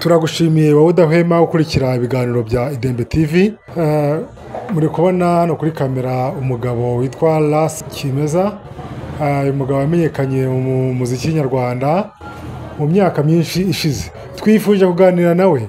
turagushimiye wowe udahwema gukurikira ibiganiro bya Idembe TV. Muri kubona hano kuri kamera umugabo witwa Ras Kimeza. Uyu mugabo wamenyekanye mu muziki nyarwanda mu myaka myinshi ishize. Twifuje kuganira nawe,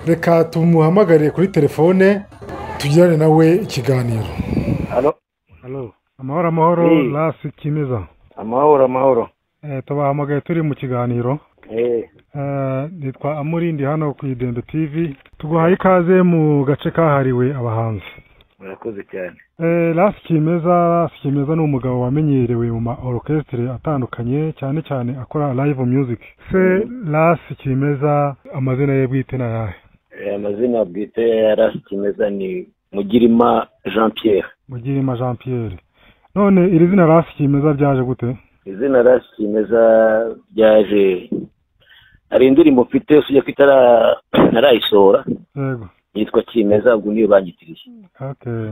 reka tumuhamagare kuri telefone tugirane nawe ikiganiro. Halo. Amahoro Ras Kimeza. Amahoro. Tubahamagaye turi mu kiganiro. Nitwa Amurindi hano ku Idembe TV. Tuguhaye ikaze mu gace kahariwe abahanzi. Murakoze cyane. Ras Kimeza ni umugabo wamenyerewe mu ma orchestre atandukanye, cyane cyane akora live music. Se Ras Kimeza amazina ye bwite nayahe? Amazina bwite ya Ras Kimeza ni Mugirima Jean Pierre. None iri zina Ras Kimeza byaje gute? Izina Ras Kimeza byaje ari indirimbo mfite usije kwitara narayisohora. Yego. Yitwa Kimeza, ubwo niyo banyitiriye. Okay.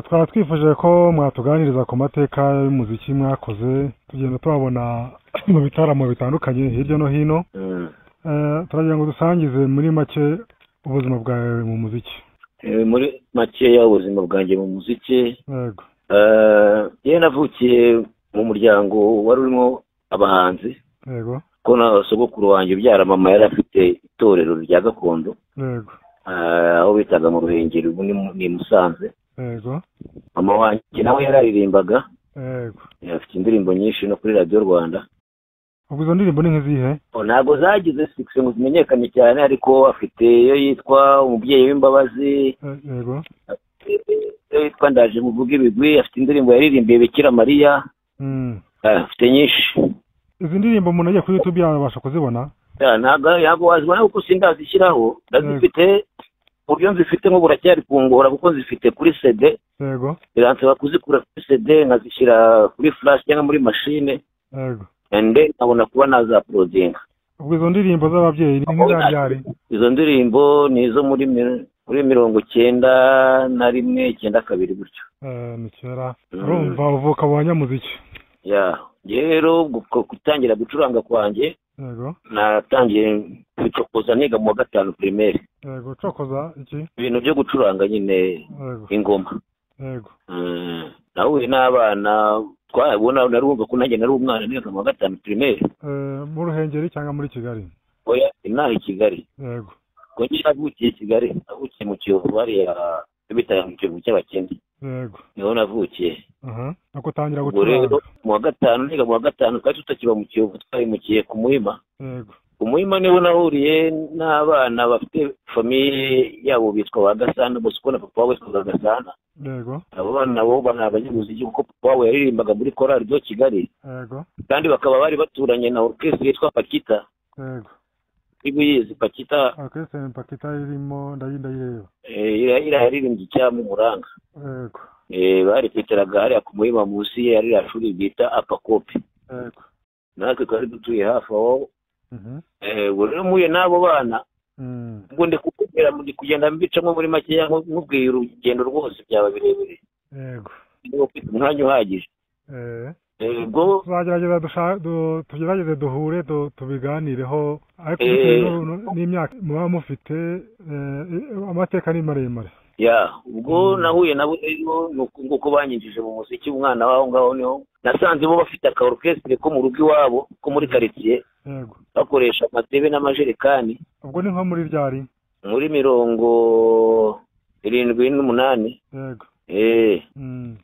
Twaba twifuje ko mwatuganiriza ku mateka y'umuziki mwakoze, tugenda tubabona mu bitaramo bitandukanye hirya no hino. Turagira ngo dusangize muri make ubuzima bwawe mu muziki. Muri make y'ubuzima bwanjye mu muziki. Yego. Yewe navukiye mu muryango wari urimo abahanzi. Yego. Ko na sogokuru wanjye ubyara mama yari afite itorero rya gakondo. Yego. Aho bitaga mu Ruhengeri, ubu ni Musanze. Yego. Mama wanjye nawe yararirimbaga. Yego. Afite indirimbo nyinshi no kuri Radio Rwanda. Ubwo izo ndirimbo ni nk'izihe? Ntabwo zagize success ngo zimenyekane cyane, ariko afite iyo yitwa Umubyeyi w'Imbabazi. Yego. Iyo yitwa Ndaje muvuga ibigwi. Afite indirimbo yaririmbiye Bikira Mariya. Afite nyinshi. Izi ndirimbo umuntu agiye kuri YouTube yabasha kuzibona? Ntabwo wazibona kuko sindazishyiraho. Ndazifite uburyo nzifite ngo buracyari kungora kuko nzifite kuri CD. Yego. Biransaba kuzikura kuri CD nkazishyira kuri flash cyangwa muri machine. Yego. Ende nkabona kuba naza uploading. Ubwo izo ndirimbo z'ababyeyi ni nk'izari? Izo ndirimbo ni izo muri 91 gutyo. Ni kera. Urumva uvuka mu banyamuziki? Rero gutangira gucuranga kwanjye. Yego. Natangiye kwicokoza niga mu wa 5 primaire. Yego, cokoza iki? Ibintu byo gucuranga nyine ingoma. Yego. Nawe n'abana twabona narumva ko nanjye nari umwana niga mu wa 5 primaire. Mu Ruhengeri cyangwa muri Kigali? Oya, inaha i Kigali. Yego. Ko nyavukiye Kigali, navukiye mu Kiyovu bari bitaye mu Kiyovu cy'abakene. Yego. Niho navukiye. Nakutangira gucuranga. Mu wa 5 niga mu wa 5 kandi tutakiba mu Kiyovu, twarimukiye ku Muhima. Yego. Ku Muhima niho nahuriye n'abana bafite famille yabo bitwa ba Gasana, bose ko na papa we witwa Gasana. Yego. Abo bana nabo banabanyamuziki kuko papa we yaririmbaga muri chorale do Kigali. Yego. Kandi bakaba bari baturanye na orchestre yitwa Pakita. Yego. Ibuyizi Pakita. Orchestre Pakita irimo ndayireba. Yaririmbye cyane mu Muranga. Yego. Bari kwiteraga hariya ku Muhima munsi ye yari ashuri bita Apakopi. Yego. Natwe twari dutuye hafi aho. Rero muye n'abo bana. Ubwo ndikubwira muri kugenda mbicamo muri make nkubwiye urugendo rwose byaba birebire. Yego. Niba ufite umwanya uhagije. Ubwo tugerageze duhure tubiganireho, ariko n'imyaka muba mufite amateka ni maremare. Ubwo nahuye nabo rero nuko banyinjije mu muziki. Umwana waho ngaho niho nasanze bo bafite aka orchestre ko mu rugo iwabo ko muri quartier. Yego. Bakoresha amatebe n'amajerekani. Ubwo ni nko muri ryari? Muri 78. Yego.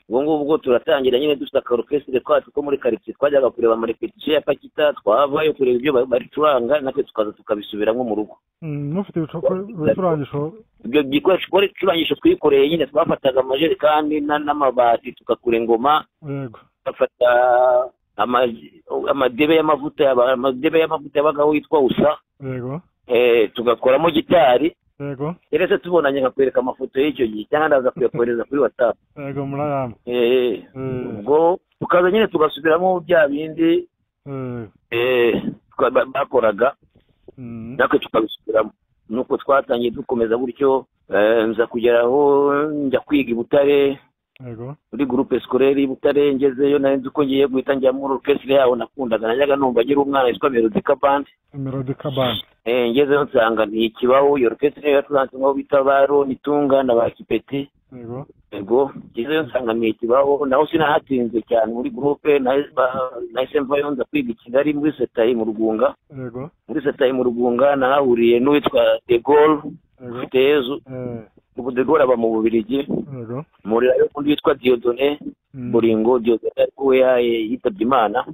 Ubwo turatangira nyine dufite aka orchestre kwacu ko muri quartier, twajyaga kureba ama repetition ya Pakita, twavayo kureba ibyo baricuranga natwe tukaza tukabisubiramo mu rugo. Mufite ibicurangisho? Ibyo gicurangisho twikoreye nyine twafataga amajerekani n'amabati tugakura ingoma. Yego. Bafata amadebe y'amavuta yabaga witwa usa. Yego. Tugakoramo gitari. Yego. Rero tubonanye nkakwereka amafoto y'icyo gihe cyangwa ndaza kuyakohereza kuri WhatsApp. Yego, murayamba. Ubwo tukaza nyine tugasubiramo bya bindi bakoraga. Natwe tukabisubiramo. Nuko twatangiye dukomeza gutyo, nza kugeraho njya kwiga i Butare. Yego. Muri groupe scolaire i Butare ngezeyo nari nzi ko ngiye guhita njya muri orchestre yaho nakundaga, najyaga numva agira umwana witwa Melodica Band. Melodica Band. ngezeyo nsanga ntikibaho. Iyo orchestre yacuranze ngo bita baro nitunga na ba Kipeti. Yego ngezeyo nsanga ntikibaho, naho sinahatinze cyane muri groupe. Nahise mvayo nza kwiga i Kigali muri Setayi mu Rugunga. Muri Setayi mu Rugunga nahahuriye n'uwitwa De Gaulle ufite Yezu. ubu De Gaulle aba mu Bubiligi. Muri ayo undi witwa Dieudonné Bolingo. Dieudonné ariko we yitabye Imana.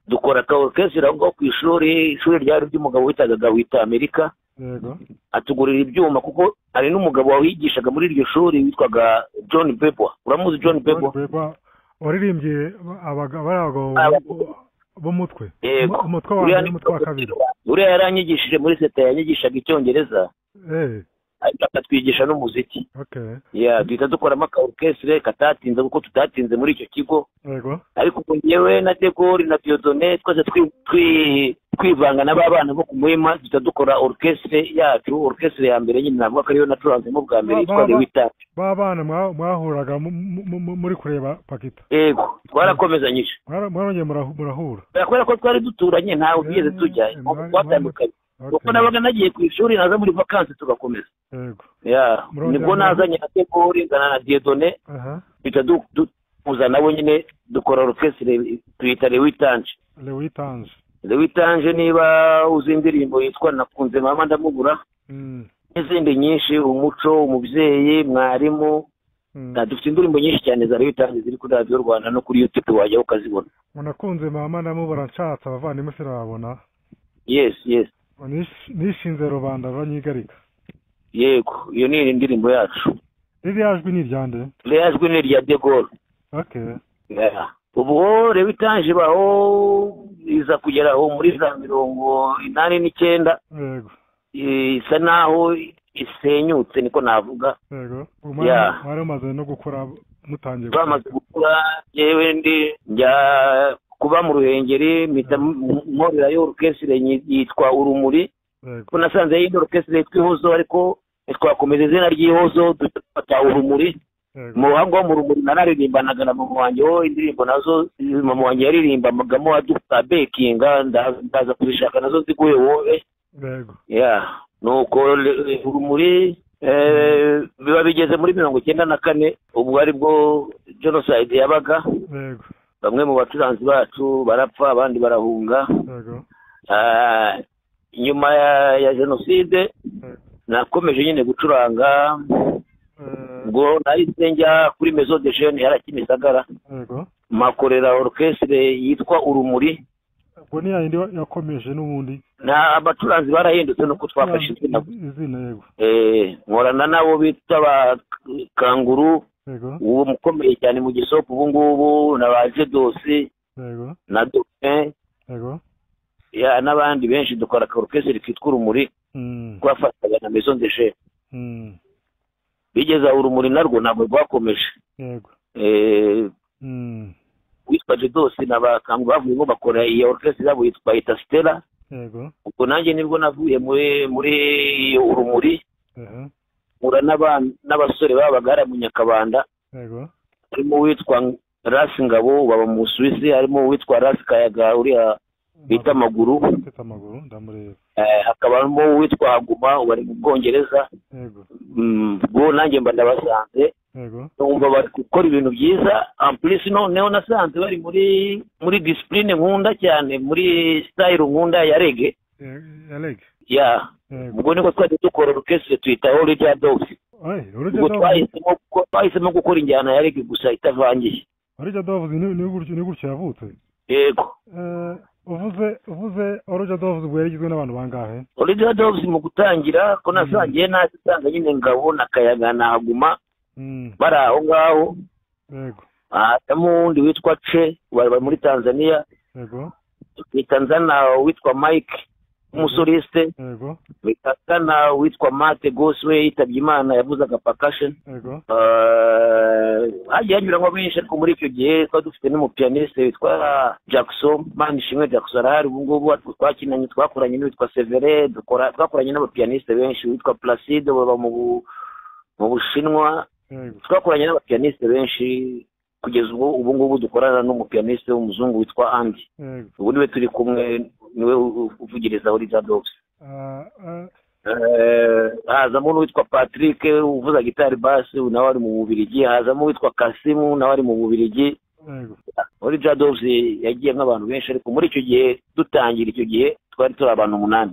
Dukora ka orchestre aho ku ishuri ryari ry'umugabo witagaga wita Amerika. Atugurira ibyuma kuko ari n'umugabo wahigishaga muri iryo shuri witwaga John Bebo. Uramuzi John Bebo? Waririmbye abagabo b'umutwe. Umutwe wa kabiri. Uriya yaranyigishije muri Seta, yanyigishaga Icyongereza. Akatwigisha n'umuziki. Duhita dukoramo aka orchestre katatinze kuko tutatinze muri icyo kigo. Ariko ngewe na De Gaulle na Dieudonné twese kwivanga n'abana bo ku Muhima duhita dukora orchestre yacu. Orchestre ya mbere nyine navuga ko ariyo nacuranzemo bwa mbere yitwa Lewita. Babana mwahuraga muri kureba Pakita? Yego twarakomezanyije. Mwarongeye murahura? Kubera ko twari duturanye ntawe ugeze tujya twatandukanye. Kuko nabaga nagiye ku ishuri naza muri vacances tugakomeza. Nibwo nazanye na De Gaulle ngana na Dieudonné. Bita duza nabo nyine dukora orchestre tuyita Lewitanje. Niba uzi indirimbo yitwa Nakunze Mama Ndamubura n'izindi nyinshi, Umuco, Umubyeyi, Mwarimu. Dufite indirimbo nyinshi cyane za Lewitanje ziri kuri Radio Rwanda no kuri YouTube wajya ukazibona. Nakunze Mama Ndamubura nshatse abavandimwe sirababona. Yes. Nishinze rubanda banyigarika. Yego iyo ni indirimbo yacu. Ririya jwi ni ryande? Ririya jwi ni rya De Gaulle. Ubu Lewitanje baho iza kugeraho muri za 89. Isa naho isenyutse niko navuga. Mwari umaze no gukora mutangiye. Bamaze gukora yewe njya kuba mu Ruhengeri nkorera yo orchestre yitwa Urumuri. Ko nasanze iyi orchestre yitwa Ihozo ariko twakomeza izina ry'Ihozo dufata Urumuri. Mu ruhango mu Rumuri nararirimbanaga na mama wanjye indirimbo nazo mama wanjye yaririmbamagamo aduka bekinga ndaza kubishaka nazo ziguye wowe. Nuko Urumuri biba bigeze muri 94 ubwo ari bwo genocide yabaga. Bamwe mu bacuranzi bacu barapfa abandi barahunga. Nyuma ya genocide nakomeje nyine gucuranga. Ngo nahise njya kuri Maison de Jeunes ya Kimisagara. Makorera orchestre yitwa Urumuri. Ubwo ni yindi yakomeje n'ubundi. Na abacuranzi barahindutse no kutwafasha izina. Nkorana nabo bita ba Kanguru. Uwo mukomeye cyane mu Gisopo ubu ngubu na baje Dosi. Na Dauphin. N'abandi benshi dukora orchestre kitwa Urumuri. Twafatanya na Maison de Jeunes. Bigeza Urumuri narwo ntabwo rwakomeje. Witwa Dosi n'abakangu bavuye ngo bakora iyo orchestre yabo yitwa Stella. Ubwo nanjye nibwo navuye muri Urumuri. Mura n'abasore babaga mu Nyakabanda. Harimo witwa Rasi Ngabo baba mu Suisse, harimo witwa Rasi Kayaga uriya bita Amaguru. Hakabamo witwa Haguma bari mu Bwongereza. Ubwo nanjye mba ndabasanze. Numva bari gukora ibintu byiza. Plus noneho nasanze bari muri discipline nkunda cyane, muri style nkunda ya reggae. Ubwo niko twari dukora orchestre tuyita Orija Dogs. Twahisemo gukora injyana ya reggae gusa itavangiye. Orija Dogs ni gutya yavutse. Yego. Uvuze Orija Dogs ubwo yarigizwe n'abantu bangahe? Orija Dogs mu gutangira ko nasangiye natanga nyine Ngabo na Kayaga na Haguma. Bari aho ngaho. Harimo undi witwa Che bari muri Tanzania. Tanzania witwa Mike umusoliste. Tanzania witwa Mate Goswe yitabye Imana yavuzaga percussion. Hanyura ngo benshi ariko muri icyo gihe twari dufite n'umupianiste witwa Jackson Manishimwe Jackson hari ubu ngubu twakinanye twakoranye n'uwitwa Severe twakoranye n'abapianiste benshi witwa Placide baba mu Bushinwa. Twakoranye n'abapianiste benshi kugeza ubu ngubu dukorana n'umupianiste w'umuzungu witwa Andy. Ubu niwe turi kumwe niwe uvugiriza Orija Dogs. hazamo n'uwitwa Patrick uvuza gitari bass nawe ari mu Bubiligi, hazamo uwitwa Kasimu nawe ari mu Bubiligi. Muri Jadovs yagiye nk'abantu benshi, ariko muri icyo gihe dutangira icyo gihe twari turi abantu 8.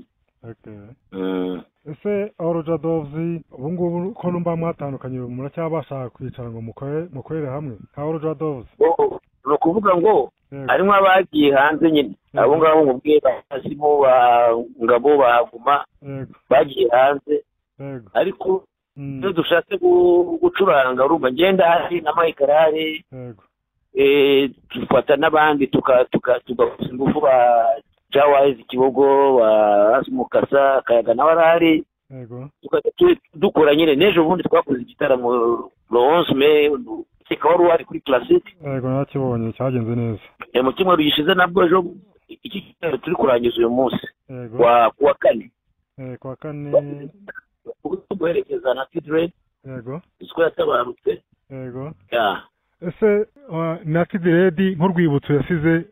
Ese All Jadovs ubu ngubu ko numva mwatandukanye muracyabasha kwicara ngo mukorere hamwe All Jadovs? No kuvuga ngo harimo abagiye hanze nyine, abo ngabo mubwira Kasimu ba Ngabo bahaguma bagiye hanze, ariko iyo dushatse gucuranga urumva ngenda hari na Mike Rare, tufata n'abandi tugakusa ingufu ba Jawazi Kibogo ba Asmukasa Kayaga n'abarari, dukora nyine. N'ejo bundi twakoze igitaramo le 11 mai kikaba wari kuri Classic. Nakibonye cyagenze neza. Mu cyumweru gishize nabwo ejo iki kitaro turi kurangiza uyu munsi kuwa kane. Kuwa kane guherekeza na Tidred. Isiko yatabarutse. Ese na Tidred nk'urwibutso yasize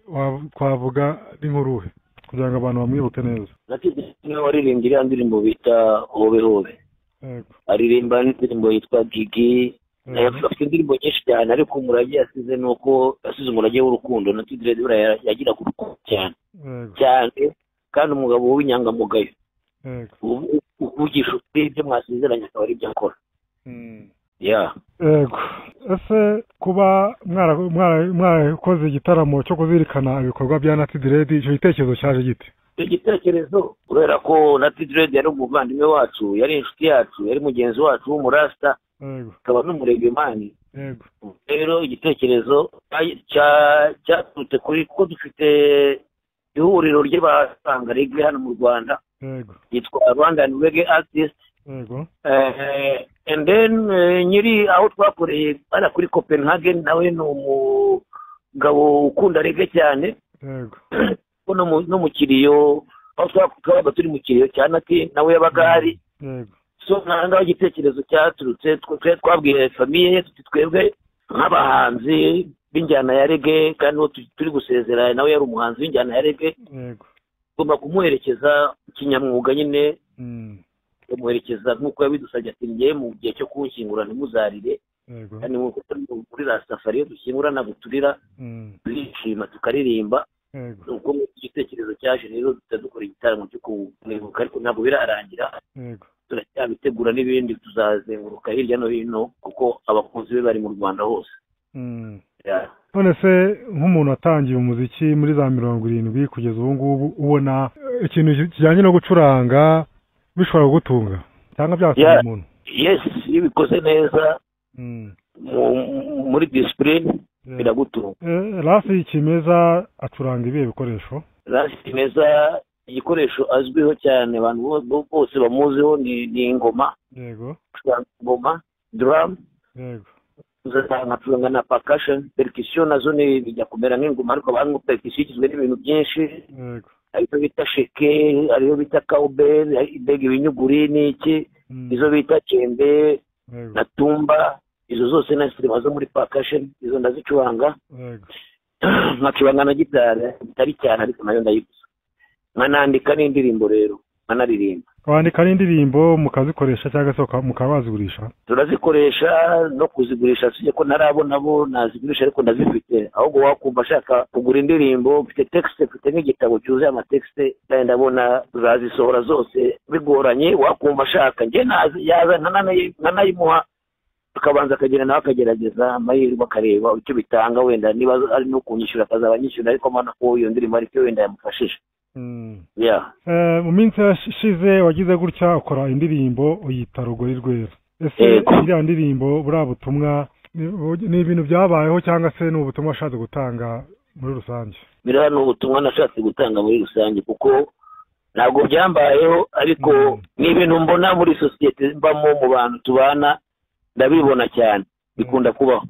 twavuga n'inkuruhe kugira ngo abantu bamwibuke neza? Na Tidred waririmbye indirimbo bita Hobe Hobe. Aririmba indirimbo yitwa Gigi. Afite indirimbo nyinshi cyane, ariko umurage yasize nuko yasize umurage w'urukundo. Na Tidred yagira ku rukundo cyane kandi umugabo w'inyangamugayo. Uvugisha ibyo mwasezeranye akaba ari byo akora. Ese kuba mwarakoze igitaramo cyo kuzirikana ibikorwa bya Na Tidred, icyo gitekerezo cyaje gite? Icyo gitekerezo kubera ko Na Tidred yari umuvandimwe wacu, yari inshuti yacu, yari mugenzi wacu w'umurasta, akaba n'umuregemani. Rero igitekerezo cyaturutse kuri ko dufite ihuriro ry'abasanga reggae hano mu Rwanda yitwa Rwandan Reggae Artists. And then nyiri aho twakoreye ara kuri Copenhagen, nawe ni umugabo ukunda reggae cyane. No mu Kiriyo aho twabaga turi mu Kiriyo cyane ati nawe yabaga hari. So nanga igitekerezo cyaturutse twabwiye famille ye twebwe nk'abahanzi b'injyana ya reggae, kandi turi gusezera nawe yari umuhanzi w'injyana ya reggae. Tugomba kumuherekeza kinyamwuga nyine, kumuherekeza nk'uko yabidusabye ati ngiye mu gihe cyo kunshyingura ntimuzarire, kandi muri Rastafari iyo dushyingurana guturira turishima tukaririmba. Nuko igitekerezo cyaje rero dukora igitaramo cyo kumwibuka, ariko ntabwo birarangira. Turacyabitegura n'ibindi, tuzazenguruka hirya no hino kuko abakunzi be bari mu Rwanda hose. None se nk'umuntu watangiye umuziki muri za 70 kugeza ubu ngubu, ubona ikintu kijyanye no gucuranga bishobora gutunga cyangwa byasaba umuntu? Yes, iyo bikoze neza muri discipline biragutunga. Rasi Kimeza acuranga ibihe bikoresho? Rasi Kimeza igikoresho azwiho cyane abantu bose bamuziho ni ingoma. Ingoma, drum. Uzasanga na percussion, percussion nazo ni bijya kumera nk'ingoma, ariko abantu percussion igizwe n'ibintu byinshi. Ariyo bita sheke, ariyo bita cowbell, ibega ibinyuguri n'iki, izo bita kembe na tumba. Izo zose na instruments zo muri percussion, izo ndazicuranga. Nkacuranga na gitari, bitari cyane ariko nayo ndayigusa. Nkanandika n'indirimbo rero, nkanaririmba. Wandika n'indirimbo mukazikoresha cyangwa se mukabazigurisha? Turazikoresha no kuzigurisha, sije ko narabona bo nazigurisha, ariko ndazifite. Ahubwo wakumva ashaka kugura indirimbo, mfite text, mfite n'igitabo cyuzuye amatext, kandi ndabona zazisohora zose bigoranye. Wakumva ashaka nge yaza nkanayimuha, akabanza akagira nawe akagerageza amahirwe akareba icyo bitanga, wenda niba ari no kunyishyura akazaba anyishyura, ariko mbona ko iyo ndirimbo ariko wenda yamufashije. Mu minsi yashize wagize gutya ukora indirimbo uyita Rugori Rwera. Ese iriya ndirimbo buriya butumwa ni ibintu byabayeho cyangwa se ni ubutumwa washatse gutanga muri rusange? Biriya ni ubutumwa nashatse gutanga muri rusange, kuko ntabwo byambayeho, ariko ni ibintu mbona muri sosiyete mbamo, mu bantu tubana ndabibona cyane, bikunda kubaho.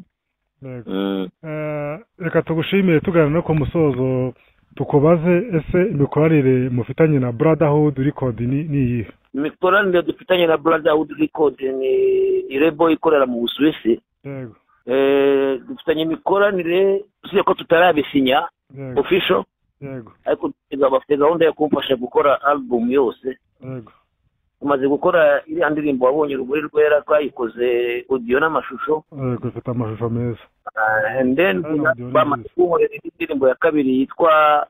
Reka tugushimire, tugana no ku musozo tukubaze, ese imikoranire mufitanye na Brotherhood Record ni iyihe? Imikoranire dufitanye na Brotherhood Record ni label ikorera mu Busuwisi. Dufitanye imikoranire usiye ko tutarabisinya official, ariko bafite gahunda yo kumfasha gukora album yose. tumaze gukora iriya ndirimbo wabonye urumuri rwera twayikoze audio n'amashusho ifite amashusho meza and then bamaze kunkorera indi ndirimbo ya kabiri yitwa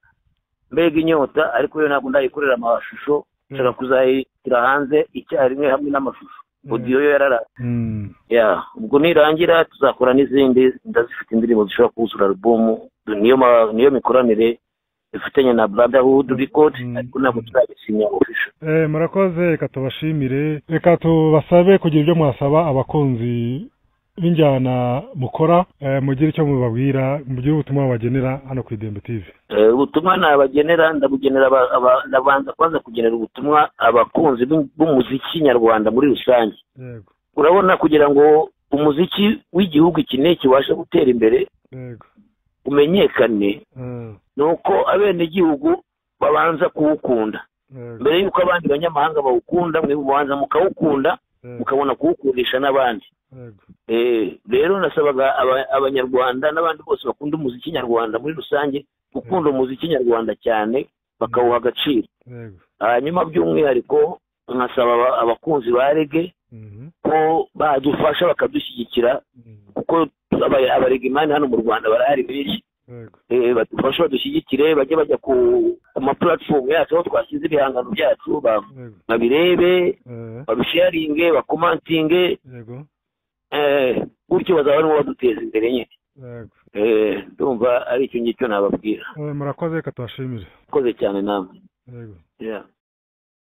mbega inyota ariko yo ntabwo ndayikorera amashusho nshaka kuzayishyira hanze icyarimwe hamwe n'amashusho audio yo yarara ubwo nirangira tuzakora n'izindi ndazifite indirimbo zishobora kuzura album niyo mikoranire ifitanye na Brotherhood Record ariko ntabwo turabisinya official. Murakoze, reka tubashimire, reka tubasabe kugira ibyo mwasaba abakunzi b'injyana mukora, mugire icyo mubabwira, mugire ubutumwa bagenera hano ku Idembe TV. Ubutumwa nabagenera ndabugenera nabanza kwanza kugenera ubutumwa abakunzi b'umuziki nyarwanda muri rusange. Yego. Urabona kugira ngo umuziki w'igihugu iki n'iki washe gutera imbere, yego, umenyekane, nuko abenegihugu babanza kuwukunda mbere yuko abandi banyamahanga bawukunda, mwe mubanza mukawukunda mukabona kuwukundisha n'abandi. Rero nasabaga abanyarwanda n'abandi bose bakunda umuziki nyarwanda muri rusange gukunda umuziki nyarwanda cyane bakawuha agaciro. Hanyuma by'umwihariko nkasaba abakunzi ba reggae ko badufasha bakadushyigikira kuko abaregimani hano mu Rwanda barahari benshi. Badufasha badushyigikire bajya ku ma platform yacu aho twashyize ibihangano byacu babirebe, babisharinge, bakomantinge, gutyo bazaba barimo baduteza imbere nyine. Ndumva ari icyo ngicyo nababwira. Murakoze, reka tubashimire. Murakoze cyane namwe.